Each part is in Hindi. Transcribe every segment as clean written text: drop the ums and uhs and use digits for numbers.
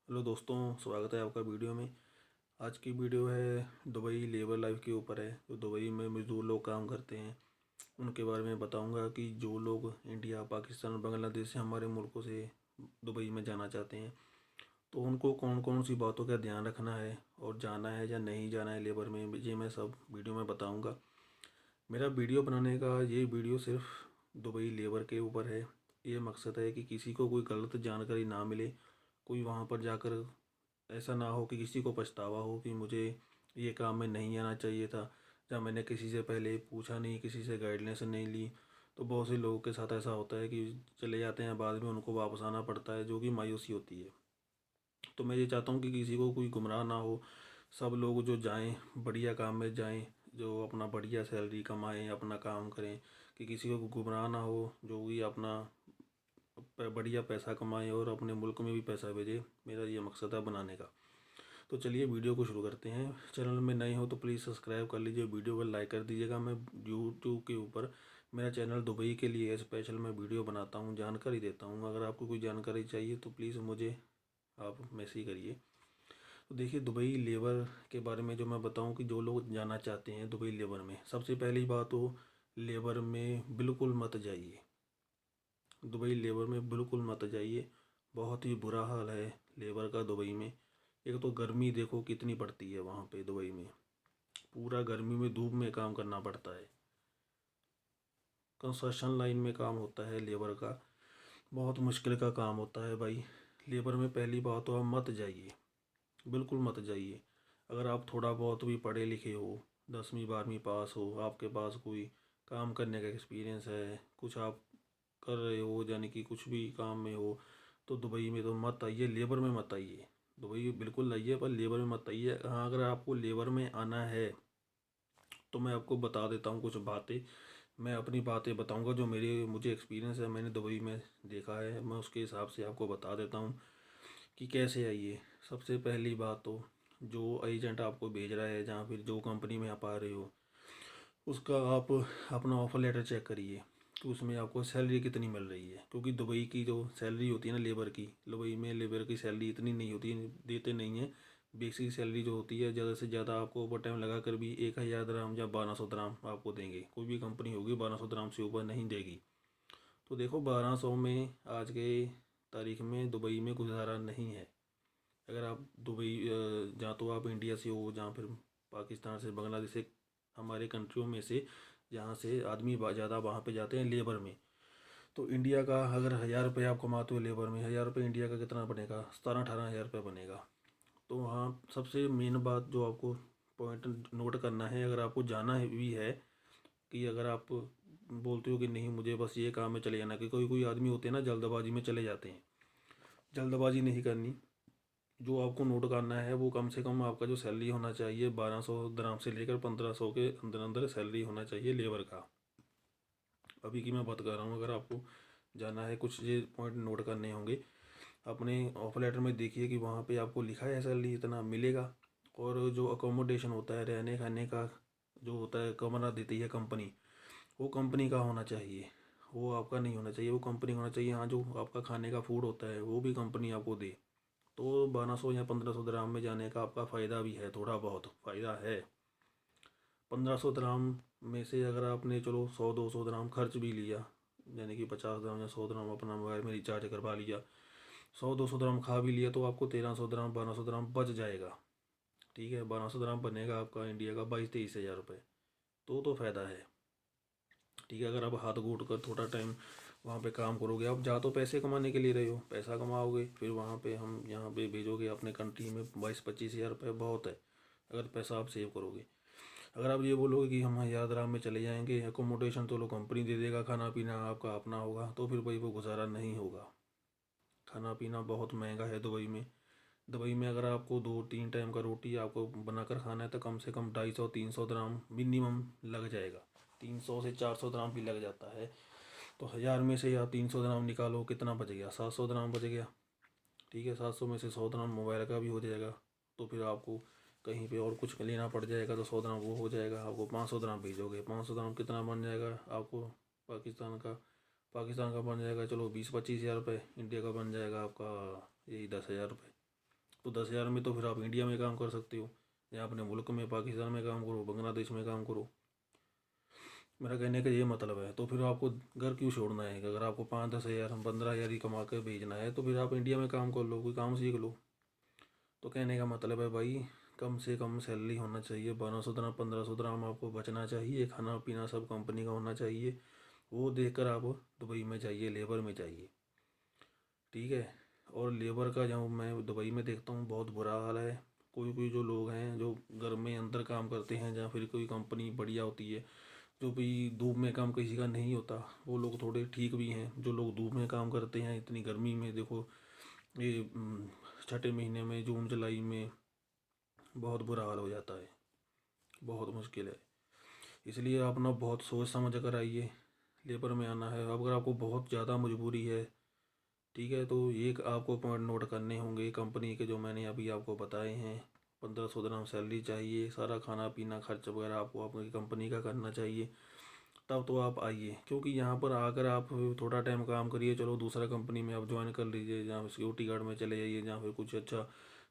हेलो दोस्तों, स्वागत है आपका वीडियो में। आज की वीडियो है दुबई लेबर लाइफ के ऊपर है। जो दुबई में मज़दूर लोग काम करते हैं उनके बारे में बताऊंगा कि जो लोग इंडिया, पाकिस्तान, बांग्लादेश से हमारे मुल्कों से दुबई में जाना चाहते हैं तो उनको कौन कौन सी बातों का ध्यान रखना है और जाना है या नहीं जाना है लेबर में, ये मैं सब वीडियो में बताऊँगा। मेरा वीडियो बनाने का ये वीडियो सिर्फ दुबई लेबर के ऊपर है। ये मकसद है कि किसी को कोई गलत जानकारी ना मिले, कोई वहाँ पर जाकर ऐसा ना हो कि किसी को पछतावा हो कि मुझे ये काम में नहीं आना चाहिए था, या मैंने किसी से पहले पूछा नहीं, किसी से गाइडलाइंस नहीं ली। तो बहुत से लोगों के साथ ऐसा होता है कि चले जाते हैं, बाद में उनको वापस आना पड़ता है, जो कि मायूसी होती है। तो मैं ये चाहता हूँ कि किसी को कोई गुमराह ना हो। सब लोग जो जाएं बढ़िया काम में जाएं, जो अपना बढ़िया सैलरी कमाएं, अपना काम करें, कि किसी को गुमराह ना हो, जो भी अपना बढ़िया पैसा कमाए और अपने मुल्क में भी पैसा भेजे। मेरा ये मकसद है बनाने का। तो चलिए वीडियो को शुरू करते हैं। चैनल में नए हो तो प्लीज़ सब्सक्राइब कर लीजिए, वीडियो को लाइक कर दीजिएगा। मैं यूट्यूब के ऊपर मेरा चैनल दुबई के लिए स्पेशल मैं वीडियो बनाता हूँ, जानकारी देता हूँ। अगर आपको कोई जानकारी चाहिए तो प्लीज़ मुझे आप मैसेज करिए। तो देखिए, दुबई लेबर के बारे में जो मैं बताऊं कि जो लोग जाना चाहते हैं दुबई लेबर में, सबसे पहली बात तो लेबर में बिल्कुल मत जाइए। दुबई लेबर में बिल्कुल मत जाइए। बहुत ही बुरा हाल है लेबर का दुबई में। एक तो गर्मी देखो कितनी पड़ती है वहाँ पे दुबई में। पूरा गर्मी में धूप में काम करना पड़ता है। कंस्ट्रक्शन लाइन में काम होता है लेबर का, बहुत मुश्किल का काम होता है भाई। लेबर में पहली बात तो आप मत जाइए, बिल्कुल मत जाइए। अगर आप थोड़ा बहुत भी पढ़े लिखे हो, 10वीं 12वीं पास हो, आपके पास कोई काम करने का एक्सपीरियंस है, कुछ आप कर रहे हो, यानी कि कुछ भी काम में हो, तो दुबई में तो मत आइए, लेबर में मत आइए। दुबई बिल्कुल आइए पर लेबर में मत आइए। हाँ, अगर आपको लेबर में आना है तो मैं आपको बता देता हूँ कुछ बातें। मैं अपनी बातें बताऊँगा जो मुझे एक्सपीरियंस है, मैंने दुबई में देखा है। मैं उसके हिसाब से आपको बता देता हूँ कि कैसे आइए। सबसे पहली बात तो जो एजेंट आपको भेज रहा है, जहाँ फिर जो कंपनी में आप आ रहे हो, उसका आप अपना ऑफर लेटर चेक करिए कि उसमें आपको सैलरी कितनी मिल रही है। क्योंकि दुबई की जो सैलरी होती है ना लेबर की, दुबई में लेबर की सैलरी इतनी नहीं होती, देते नहीं है। बेसिक सैलरी जो होती है, ज़्यादा से ज़्यादा आपको ओवर टाइम लगा कर भी 1000 दराम या 1200 दराम आपको देंगे। कोई भी कंपनी होगी 1200 दराम से ऊपर नहीं देगी। तो देखो, 1200 में आज के तारीख में दुबई में गुजारा नहीं है। अगर आप दुबई जहाँ तो आप इंडिया से हो, जहाँ फिर पाकिस्तान से, बांग्लादेश से, हमारे कंट्रियों में से जहाँ से आदमी ज़्यादा वहाँ पे जाते हैं लेबर में, तो इंडिया का अगर 1000 रुपये आप कमाते हो लेबर में, 1000 रुपये इंडिया का कितना बनेगा? 17-18 हज़ार रुपये बनेगा। तो हाँ, सबसे मेन बात जो आपको पॉइंट नोट करना है, अगर आपको जाना है भी है, कि अगर आप बोलते हो कि नहीं मुझे बस ये काम में चले जाना, कि कोई कोई आदमी होते हैं ना जल्दबाजी में चले जाते हैं। जल्दबाजी नहीं करनी। जो आपको नोट करना है वो कम से कम आपका जो सैलरी होना चाहिए, 1200 दराम से लेकर 1500 के अंदर अंदर सैलरी होना चाहिए लेबर का। अभी की मैं बात कर रहा हूँ। अगर आपको जाना है, कुछ ये पॉइंट नोट करने होंगे। अपने ऑफर लेटर में देखिए कि वहाँ पे आपको लिखा है सैलरी इतना मिलेगा। और जो अकोमोडेशन होता है, रहने खाने का जो होता है, कमरा देती है कंपनी, वो कंपनी का होना चाहिए, वो आपका नहीं होना चाहिए, वो कंपनी होना चाहिए। हाँ, जो आपका खाने का फूड होता है वो भी कंपनी आपको दे। तो 1200 या 1500 दराम में जाने का आपका फ़ायदा भी है, थोड़ा बहुत फ़ायदा है। 1500 दराम में से अगर आपने चलो 100-200 दराम खर्च भी लिया, यानी कि 50 दराम या 100 दराम अपना मोबाइल में रिचार्ज करवा लिया, 100-200 दराम खा भी लिया, तो आपको 1300 दराम 1200 दराम बच जाएगा। ठीक है, 1200 दराम बनेगा आपका इंडिया का 22-23 हज़ार रुपये। तो फ़ायदा है। ठीक है, अगर आप हाथ घूट कर थोड़ा टाइम वहाँ पे काम करोगे, आप जा तो पैसे कमाने के लिए रहे हो, पैसा कमाओगे, फिर वहाँ पे हम यहाँ पे भेजोगे अपने कंट्री में 22-25 हज़ार रुपये बहुत है अगर पैसा आप सेव करोगे। अगर आप ये बोलोगे कि हम 1000 दराम में चले जाएंगे, एकोमोडेशन तो लो कंपनी दे देगा, खाना पीना आपका अपना होगा, तो फिर भाई वो गुजारा नहीं होगा। खाना पीना बहुत महंगा है दुबई में। दुबई में अगर आपको 2-3 टाइम का रोटी आपको बनाकर खाना है तो कम से कम 250-300 दराम मिनिमम लग जाएगा। 300 से 400 दराम भी लग जाता है। तो 1000 में से आप 300 दराम निकालो, कितना बच गया? 700 दराम बच गया। ठीक है, 700 में से 100 दराम मोबाइल का भी हो जाएगा। तो फिर आपको कहीं पे और कुछ लेना पड़ जाएगा तो 100 दराम वो हो जाएगा। आपको 500 दराम भेजोगे, 500 दराम कितना बन जाएगा आपको? पाकिस्तान का बन जाएगा चलो 20-25 हज़ार रुपये। इंडिया का बन जाएगा आपका यही 10 हज़ार रुपये। तो 10,000 में तो फिर आप इंडिया में काम कर सकते हो, या अपने मुल्क में, पाकिस्तान में काम करो, बांग्लादेश में काम करो। मेरा कहने का ये मतलब है। तो फिर आपको घर क्यों छोड़ना है? अगर आपको 5-10 हज़ार 15 हज़ार ही कमा कर भेजना है तो फिर आप इंडिया में काम कर लो, कोई काम सीख लो। तो कहने का मतलब है भाई, कम से कम सैलरी होना चाहिए 1200 dirham 1500 dirham आपको बचना चाहिए, खाना पीना सब कंपनी का होना चाहिए। वो देखकर आप दुबई में जाइए, लेबर में जाइए, ठीक है। और लेबर का जब मैं दुबई में देखता हूँ बहुत बुरा हाल है। कोई कोई जो लोग हैं जो घर में अंदर काम करते हैं, या फिर कोई कंपनी बढ़िया होती है, जो भी धूप में काम किसी का नहीं होता, वो लोग थोड़े ठीक भी हैं। जो लोग धूप में काम करते हैं इतनी गर्मी में, देखो ये छठे महीने में, जून जुलाई में बहुत बुरा हाल हो जाता है, बहुत मुश्किल है। इसलिए आप ना बहुत सोच समझ कर आइए। लेबर में आना है, अगर आपको बहुत ज़्यादा मजबूरी है, ठीक है, तो एक आपको पॉइंट नोट करने होंगे कंपनी के, जो मैंने अभी आपको बताए हैं। 1500 dirham सैलरी चाहिए, सारा खाना पीना खर्च वगैरह आपको आपकी कंपनी का करना चाहिए, तब तो आप आइए। क्योंकि यहाँ पर आकर आप थोड़ा टाइम काम करिए, चलो दूसरा कंपनी में आप ज्वाइन कर लीजिए, जहाँ पर सिक्योरिटी गार्ड में चले जाइए, जहाँ पर कुछ अच्छा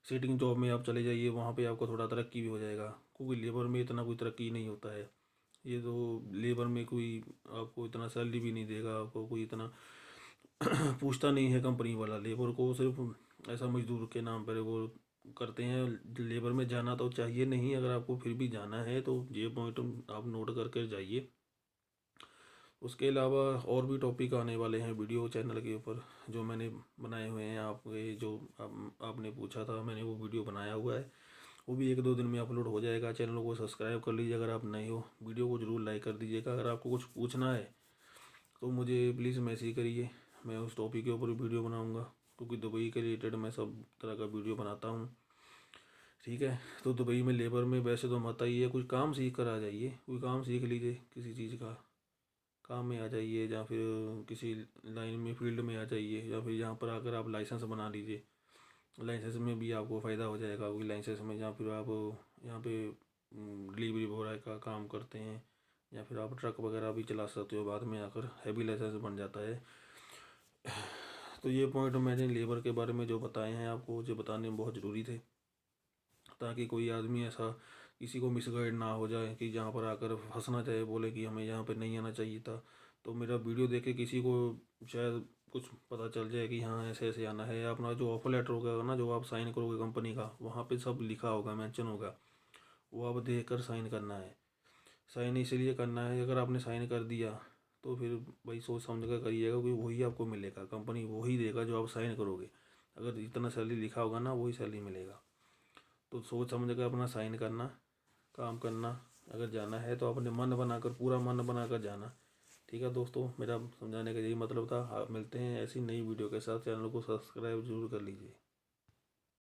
सीटिंग जॉब में आप चले जाइए, वहाँ पे आपको थोड़ा तरक्की भी हो जाएगा। क्योंकि लेबर में इतना कोई तरक्की नहीं होता है। ये तो लेबर में कोई आपको इतना सैलरी भी नहीं देगा, आपको कोई इतना पूछता नहीं है कंपनी वाला। लेबर को सिर्फ ऐसा मजदूर के नाम पर वो करते हैं। लेबर में जाना तो चाहिए नहीं, अगर आपको फिर भी जाना है तो ये पॉइंट आप नोट करके जाइए। उसके अलावा और भी टॉपिक आने वाले हैं वीडियो चैनल के ऊपर, जो मैंने बनाए हुए हैं आपके, जो आपने पूछा था, मैंने वो वीडियो बनाया हुआ है। वो भी 1-2 दिन में अपलोड हो जाएगा। चैनल को सब्सक्राइब कर लीजिए अगर आप नए हो। वीडियो को ज़रूर लाइक कर दीजिएगा। अगर आपको कुछ पूछना है तो मुझे प्लीज़ मैसेज करिए, मैं उस टॉपिक के ऊपर वीडियो बनाऊँगा। क्योंकि दुबई के रिलेटेड मैं सब तरह का वीडियो बनाता हूँ, ठीक है। तो दुबई में लेबर में वैसे तो मत आइए, कुछ काम सीख कर आ जाइए, कोई काम सीख लीजिए, किसी चीज़ का काम में आ जाइए, या फिर किसी लाइन में फील्ड में आ जाइए, या फिर यहाँ पर आकर आप लाइसेंस बना लीजिए। लाइसेंस में भी आपको फ़ायदा हो जाएगा, क्योंकि लाइसेंस में जहाँ फिर आप यहाँ पे डिलीवरी बॉय का काम करते हैं, या फिर आप ट्रक वगैरह भी चला सकते हो, बाद में आकर हैवी लाइसेंस बन जाता है। तो ये पॉइंट मैंने लेबर के बारे में जो बताए हैं आपको, जो बताने बहुत ज़रूरी थे, ताकि कोई आदमी ऐसा किसी को मिसगाइड ना हो जाए कि जहाँ पर आकर फंसना चाहे, बोले कि हमें यहाँ पे नहीं आना चाहिए था। तो मेरा वीडियो देख के किसी को शायद कुछ पता चल जाए कि हाँ ऐसे ऐसे आना है। अपना जो ऑफर लेटर होगा ना, जो आप साइन करोगे कंपनी का, वहाँ पे सब लिखा होगा, मेंशन होगा, वो आप देख कर साइन करना है। साइन इसलिए करना है, अगर आपने साइन कर दिया तो फिर भाई सोच समझ कर करिएगा, क्योंकि वही आपको मिलेगा, कंपनी वही देगा जो आप साइन करोगे। अगर इतना सैलरी लिखा होगा ना, वही सैलरी मिलेगा। तो सोच समझ कर अपना साइन करना, काम करना। अगर जाना है तो अपने मन बनाकर, पूरा मन बनाकर जाना, ठीक है दोस्तों। मेरा समझाने का यही मतलब था। आप मिलते हैं ऐसी नई वीडियो के साथ। चैनल को सब्सक्राइब जरूर कर लीजिए।